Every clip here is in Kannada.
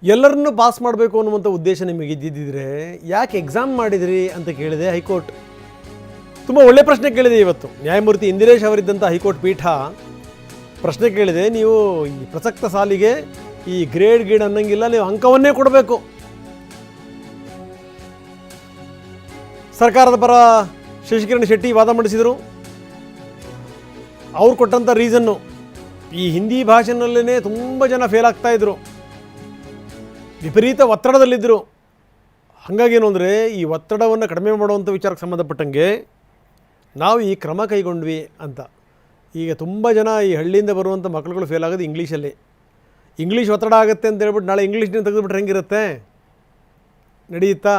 ಎಲ್ಲರನ್ನೂ ಪಾಸ್ ಮಾಡಬೇಕು ಅನ್ನುವಂಥ ಉದ್ದೇಶ ನಿಮಗೆ ಇದ್ದಿದ್ದರೆ ಯಾಕೆ ಎಕ್ಸಾಮ್ ಮಾಡಿದಿರಿ ಅಂತ ಕೇಳಿದೆ ಹೈಕೋರ್ಟ್. ತುಂಬ ಒಳ್ಳೆ ಪ್ರಶ್ನೆ ಕೇಳಿದೆ. ಇವತ್ತು ನ್ಯಾಯಮೂರ್ತಿ ಇಂದಿರೇಶ್ ಅವರಿದ್ದಂಥ ಹೈಕೋರ್ಟ್ ಪೀಠ ಪ್ರಶ್ನೆ ಕೇಳಿದೆ, ನೀವು ಈ ಪ್ರಸಕ್ತ ಸಾಲಿಗೆ ಈ ಗ್ರೇಡ್ ಅನ್ನಂಗಿಲ್ಲ, ನೀವು ಅಂಕವನ್ನೇ ಕೊಡಬೇಕು. ಸರ್ಕಾರದ ಪರ ಶಶಿಕಿರಣ್ ಶೆಟ್ಟಿ ವಾದ ಮಂಡಿಸಿದರು. ಅವ್ರು ಕೊಟ್ಟಂಥ ರೀಸನ್ನು, ಈ ಹಿಂದಿ ಭಾಷೆನಲ್ಲೇ ತುಂಬ ಜನ ಫೇಲ್ ಆಗ್ತಾಯಿದ್ರು, ವಿಪರೀತ ಒತ್ತಡದಲ್ಲಿದ್ದರು. ಹಾಗಾಗೇನು ಅಂದರೆ ಈ ಒತ್ತಡವನ್ನು ಕಡಿಮೆ ಮಾಡುವಂಥ ವಿಚಾರಕ್ಕೆ ಸಂಬಂಧಪಟ್ಟಂಗೆ ನಾವು ಈ ಕ್ರಮ ಕೈಗೊಂಡ್ವಿ ಅಂತ. ಈಗ ತುಂಬ ಜನ ಈ ಹಳ್ಳಿಯಿಂದ ಬರುವಂಥ ಮಕ್ಕಳುಗಳು ಫೇಲ್ ಆಗೋದು ಇಂಗ್ಲೀಷಲ್ಲಿ. ಇಂಗ್ಲೀಷ್ ಒತ್ತಡ ಆಗುತ್ತೆ ಅಂತ ಹೇಳ್ಬಿಟ್ಟು ನಾಳೆ ಇಂಗ್ಲೀಷ್ನ ತೆಗೆದುಬಿಟ್ರೆ ಹೆಂಗಿರುತ್ತೆ? ನಡೆಯುತ್ತಾ?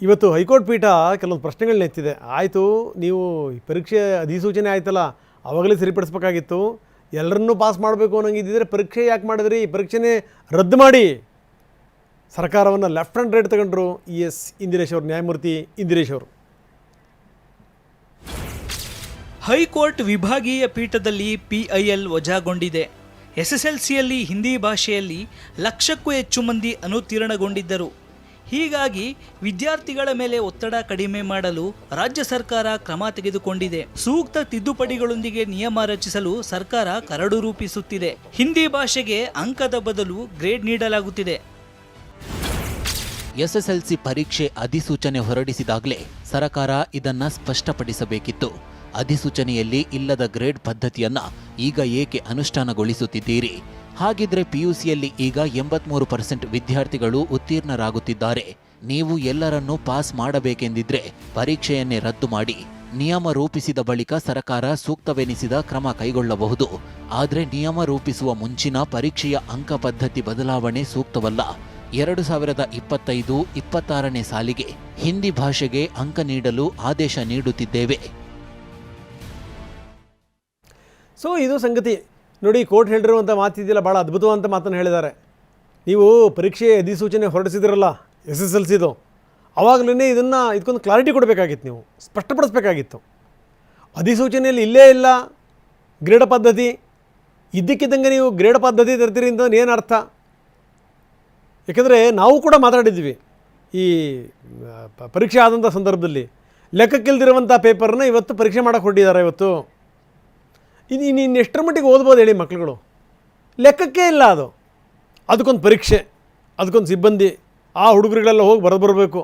ಇವತ್ತು ಹೈಕೋರ್ಟ್ ಪೀಠ ಕೆಲವೊಂದು ಪ್ರಶ್ನೆಗಳನ್ನ ಎತ್ತಿದೆ. ಆಯಿತು, ನೀವು ಈ ಪರೀಕ್ಷೆ ಅಧಿಸೂಚನೆ ಆಯ್ತಲ್ಲ, ಆವಾಗಲೇ ಸರಿಪಡಿಸ್ಬೇಕಾಗಿತ್ತು. ಎಲ್ಲರನ್ನೂ ಪಾಸ್ ಮಾಡಬೇಕು ಅನ್ನೋಂಗಿದ್ದಿದ್ರೆ ಪರೀಕ್ಷೆ ಯಾಕೆ ಮಾಡಿದ್ರಿ? ಪರೀಕ್ಷೆನೇ ರದ್ದು ಮಾಡಿ. ಸರ್ಕಾರವನ್ನು ಲೆಫ್ಟ್ ಆ್ಯಂಡ್ ರೈಟ್ ತಗೊಂಡ್ರು ಇಂದಿರೇಶ್ ಅವರು, ನ್ಯಾಯಮೂರ್ತಿ ಇಂದಿರೇಶ್ ಅವರು. ಹೈಕೋರ್ಟ್ ವಿಭಾಗೀಯ ಪೀಠದಲ್ಲಿ PIL ವಜಾಗೊಂಡಿದೆ. SSLCಯಲ್ಲಿ ಹಿಂದಿ ಭಾಷೆಯಲ್ಲಿ 1,00,000ಕ್ಕೂ ಹೆಚ್ಚು ಮಂದಿ ಅನುತ್ತೀರ್ಣಗೊಂಡಿದ್ದರು. ಹೀಗಾಗಿ ವಿದ್ಯಾರ್ಥಿಗಳ ಮೇಲೆ ಒತ್ತಡ ಕಡಿಮೆ ಮಾಡಲು ರಾಜ್ಯ ಸರ್ಕಾರ ಕ್ರಮ ತೆಗೆದುಕೊಂಡಿದೆ. ಸೂಕ್ತ ತಿದ್ದುಪಡಿಗಳೊಂದಿಗೆ ನಿಯಮ ರಚಿಸಲು ಸರ್ಕಾರ ಕರಡು ರೂಪಿಸುತ್ತಿದೆ. ಹಿಂದಿ ಭಾಷೆಗೆ ಅಂಕದ ಬದಲು ಗ್ರೇಡ್ ನೀಡಲಾಗುತ್ತಿದೆ. SSLC ಪರೀಕ್ಷೆ ಅಧಿಸೂಚನೆ ಹೊರಡಿಸಿದಾಗಲೇ ಸರ್ಕಾರ ಇದನ್ನ ಸ್ಪಷ್ಟಪಡಿಸಬೇಕಿತ್ತು. ಅಧಿಸೂಚನೆಯಲ್ಲಿ ಇಲ್ಲದ ಗ್ರೇಡ್ ಪದ್ಧತಿಯನ್ನ ಈಗ ಏಕೆ ಅನುಷ್ಠಾನಗೊಳಿಸುತ್ತಿದ್ದೀರಿ? ಹಾಗಿದ್ರೆ PUCಯಲ್ಲಿ ಈಗ 83% ವಿದ್ಯಾರ್ಥಿಗಳು ಉತ್ತೀರ್ಣರಾಗುತ್ತಿದ್ದಾರೆ. ನೀವು ಎಲ್ಲರನ್ನೂ ಪಾಸ್ ಮಾಡಬೇಕೆಂದಿದ್ರೆ ಪರೀಕ್ಷೆಯನ್ನೇ ರದ್ದು ಮಾಡಿ. ನಿಯಮ ರೂಪಿಸಿದ ಬಳಿಕ ಸರ್ಕಾರ ಸೂಕ್ತವೆನಿಸಿದ ಕ್ರಮ ಕೈಗೊಳ್ಳಬಹುದು. ಆದರೆ ನಿಯಮ ರೂಪಿಸುವ ಮುಂಚಿನ ಪರೀಕ್ಷೆಯ ಅಂಕ ಪದ್ಧತಿ ಬದಲಾವಣೆ ಸೂಕ್ತವಲ್ಲ. 2025-26ನೇ ಸಾಲಿಗೆ ಹಿಂದಿ ಭಾಷೆಗೆ ಅಂಕ ನೀಡಲು ಆದೇಶ ನೀಡುತ್ತಿದ್ದೇವೆ. ಸೊ ಇದು ಸಂಗತಿ ನೋಡಿ. ಕೋರ್ಟ್ ಹೇಳಿರುವಂಥ ಮಾತಿದೆಯಲ್ಲ, ಭಾಳ ಅದ್ಭುತವಾದಂಥ ಮಾತನ್ನು ಹೇಳಿದ್ದಾರೆ. ನೀವು ಪರೀಕ್ಷೆ ಅಧಿಸೂಚನೆ ಹೊರಡಿಸಿದ್ರಲ್ಲ SSLCದು, ಆವಾಗಲೇ ಇದಕ್ಕೊಂದು ಕ್ಲಾರಿಟಿ ಕೊಡಬೇಕಾಗಿತ್ತು, ನೀವು ಸ್ಪಷ್ಟಪಡಿಸ್ಬೇಕಾಗಿತ್ತು. ಅಧಿಸೂಚನೆಯಲ್ಲಿ ಇಲ್ಲೇ ಇಲ್ಲ ಗ್ರೇಡ್ ಪದ್ಧತಿ, ಇದ್ದಕ್ಕಿದ್ದಂಗೆ ನೀವು ಗ್ರೇಡ್ ಪದ್ಧತಿ ತರ್ತೀರಿ ಅಂತ ಏನು ಅರ್ಥ? ಯಾಕೆಂದರೆ ನಾವು ಕೂಡ ಮಾತಾಡಿದ್ವಿ ಈ ಪರೀಕ್ಷೆ ಆದಂಥ ಸಂದರ್ಭದಲ್ಲಿ. ಲೆಕ್ಕಕ್ಕಿಲ್ದಿರುವಂಥ ಪೇಪರನ್ನ ಇವತ್ತು ಪರೀಕ್ಷೆ ಮಾಡೋಕ್ಕೆ ಹೊರಟಿದ್ದಾರೆ. ಇವತ್ತು ಇದು ಇನ್ನು ಎಷ್ಟರ ಮಟ್ಟಿಗೆ ಓದ್ಬೋದು ಹೇಳಿ ಮಕ್ಕಳುಗಳು? ಲೆಕ್ಕಕ್ಕೆ ಇಲ್ಲ ಅದು. ಅದಕ್ಕೊಂದು ಪರೀಕ್ಷೆ, ಅದಕ್ಕೊಂದು ಸಿಬ್ಬಂದಿ, ಆ ಹುಡುಗರುಗಳೆಲ್ಲ ಹೋಗಿ ಬರಬೇಕು.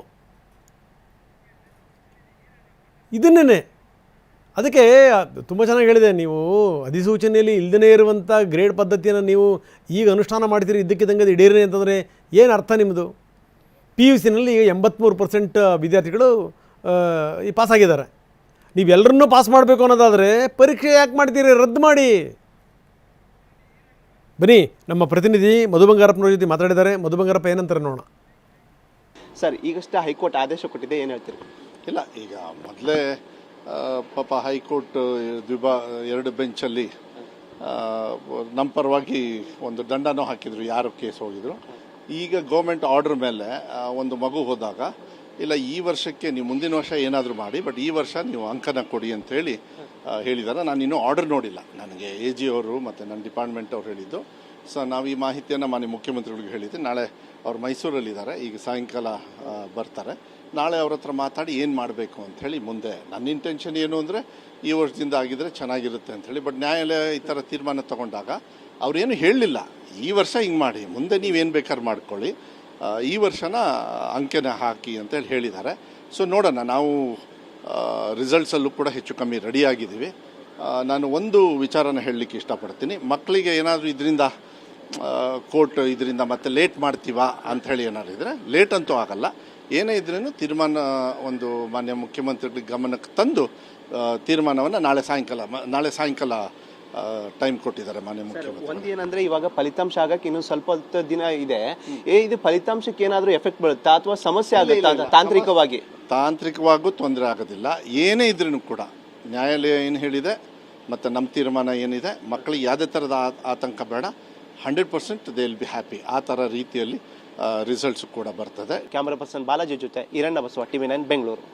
ಇದನ್ನೇ ಅದಕ್ಕೆ ತುಂಬ ಚೆನ್ನಾಗಿ ಹೇಳಿದೆ. ನೀವು ಅಧಿಸೂಚನೆಯಲ್ಲಿ ಇಲ್ಲದೇ ಇರುವಂಥ ಗ್ರೇಡ್ ಪದ್ಧತಿಯನ್ನು ನೀವು ಈಗ ಅನುಷ್ಠಾನ ಮಾಡ್ತೀರಿ ಇದ್ದಕ್ಕಿದ್ದಂಗೆ ಅದು ಇಡೀರಿ ಅಂತಂದರೆ ಏನು ಅರ್ಥ ನಿಮ್ಮದು? PUCನಲ್ಲಿ ಈಗ 83% ವಿದ್ಯಾರ್ಥಿಗಳು ಈ ಪಾಸಾಗಿದ್ದಾರೆ. ನೀವೆಲ್ಲರನ್ನೂ ಪಾಸ್ ಮಾಡಬೇಕು ಅನ್ನೋದಾದರೆ ಪರೀಕ್ಷೆ ಯಾಕೆ ಮಾಡ್ತೀರಿ? ರದ್ದು ಮಾಡಿ. ಬನ್ನಿ, ನಮ್ಮ ಪ್ರತಿನಿಧಿ ಮಧು ಬಂಗಾರಪ್ಪನವ್ರ ಜೊತೆ ಮಾತಾಡಿದ್ದಾರೆ. ಮಧು ಬಂಗಾರಪ್ಪ ಏನಂತಾರೆ ನೋಡೋಣ. ಸರ್, ಈಗಷ್ಟೇ ಹೈಕೋರ್ಟ್ ಆದೇಶ ಕೊಟ್ಟಿದೆ, ಏನು ಹೇಳ್ತೀರಿ? ಇಲ್ಲ, ಈಗ ಮೊದಲೇ ಪಾಪ ಹೈಕೋರ್ಟ್ 2 ಬೆಂಚಲ್ಲಿ ನಮ್ಮ ಪರವಾಗಿ ಒಂದು ದಂಡನೂ ಹಾಕಿದ್ರು, ಯಾರು ಕೇಸ್ ಹೋಗಿದ್ರು. ಈಗ ಗೌರ್ಮೆಂಟ್ ಆರ್ಡರ್ ಮೇಲೆ ಒಂದು ಮಗು ಹೋದಾಗ, ಇಲ್ಲ ಈ ವರ್ಷಕ್ಕೆ ನೀವು ಮುಂದಿನ ವರ್ಷ ಏನಾದರೂ ಮಾಡಿ, ಬಟ್ ಈ ವರ್ಷ ನೀವು ಅಂಕನ ಕೊಡಿ ಅಂತ ಹೇಳಿದ್ದಾರೆ. ನಾನು ಇನ್ನೂ ಆರ್ಡರ್ ನೋಡಿಲ್ಲ. ನನಗೆ AG ಅವರು ಮತ್ತು ನನ್ನ ಡಿಪಾರ್ಟ್ಮೆಂಟ್ ಅವ್ರು ಹೇಳಿದ್ದು. ಸೊ ನಾವು ಈ ಮಾಹಿತಿಯನ್ನು ಮಾನ್ಯ ಮುಖ್ಯಮಂತ್ರಿಗಳಿಗೆ ಹೇಳಿದ್ದೆ. ನಾಳೆ ಅವ್ರು ಮೈಸೂರಲ್ಲಿದ್ದಾರೆ, ಈಗ ಸಾಯಂಕಾಲ ಬರ್ತಾರೆ. ನಾಳೆ ಅವ್ರ ಹತ್ರ ಮಾತಾಡಿ ಏನು ಮಾಡಬೇಕು ಅಂಥೇಳಿ ಮುಂದೆ. ನನ್ನ ಇಂಟೆನ್ಷನ್ ಏನು ಅಂದರೆ ಈ ವರ್ಷದಿಂದ ಆಗಿದ್ರೆ ಚೆನ್ನಾಗಿರುತ್ತೆ ಅಂಥೇಳಿ. ಬಟ್ ನ್ಯಾಯಾಲಯ ಈ ಥರ ತೀರ್ಮಾನ ತಗೊಂಡಾಗ ಅವ್ರೇನು ಹೇಳಲಿಲ್ಲ, ಈ ವರ್ಷ ಹಿಂಗೆ ಮಾಡಿ, ಮುಂದೆ ನೀವೇನು ಬೇಕಾದ್ರೆ ಮಾಡ್ಕೊಳ್ಳಿ, ಈ ವರ್ಷನ ಅಂಕೆನ ಹಾಕಿ ಅಂತೇಳಿ ಹೇಳಿದ್ದಾರೆ. ಸೊ ನೋಡೋಣ, ನಾವು ರಿಸಲ್ಟ್ಸಲ್ಲೂ ಕೂಡ ಹೆಚ್ಚು ಕಮ್ಮಿ ರೆಡಿಯಾಗಿದ್ದೀವಿ. ನಾನು ಒಂದು ವಿಚಾರನ ಹೇಳಲಿಕ್ಕೆ ಇಷ್ಟಪಡ್ತೀನಿ. ಮಕ್ಕಳಿಗೆ ಏನಾದರೂ ಇದರಿಂದ ಕೋರ್ಟ್ ಇದರಿಂದ ಮತ್ತೆ ಲೇಟ್ ಮಾಡ್ತೀವಾ ಅಂಥೇಳಿ ಏನಾದ್ರು ಇದ್ದರೆ, ಲೇಟ್ ಅಂತೂ ಆಗಲ್ಲ. ಏನೇ ಇದ್ರೂ ತೀರ್ಮಾನ ಒಂದು ಮಾನ್ಯ ಮುಖ್ಯಮಂತ್ರಿಗಳಿಗೆ ಗಮನಕ್ಕೆ ತಂದು ತೀರ್ಮಾನವನ್ನು ನಾಳೆ ಸಾಯಂಕಾಲ ಟೈಮ್ ಕೊಟ್ಟಿದ್ದಾರೆ ಮಾನ್ಯ ಮುಖ್ಯಮಂತ್ರಿ. ಒಂದು ಏನಂದ್ರೆ, ಇವಾಗ ಫಲಿತಾಂಶ ಆಗಕ್ಕೆ ಇನ್ನೂ ಸ್ವಲ್ಪ ದಿನ ಇದೆ. ಇದು ಫಲಿತಾಂಶಕ್ಕೆ ಏನಾದರೂ ಎಫೆಕ್ಟ್ ಬೀಳುತ್ತಾ ಅಥವಾ ಸಮಸ್ಯೆ ಆಗುತ್ತಾ? ತಾಂತ್ರಿಕವಾಗೂ ತೊಂದರೆ ಆಗೋದಿಲ್ಲ. ಏನೇ ಇದ್ರೂ ಕೂಡ ನ್ಯಾಯಾಲಯ ಏನು ಹೇಳಿದೆ ಮತ್ತು ನಮ್ಮ ತೀರ್ಮಾನ ಏನಿದೆ, ಮಕ್ಕಳಿಗೆ ಯಾವುದೇ ಥರದ ಆತಂಕ ಬೇಡ. 100% ದೇ ವಿಲ್ ಬಿ ಹ್ಯಾಪಿ. ಆ ಥರ ರೀತಿಯಲ್ಲಿ ರಿಸಲ್ಟ್ಸ್ ಕೂಡ ಬರ್ತದೆ. ಕ್ಯಾಮರಾ ಪರ್ಸನ್ ಬಾಲಾಜಿ ಜೊತೆ ಈರಣ್ಣ ಬಸವ, TV9 ಬೆಂಗಳೂರು.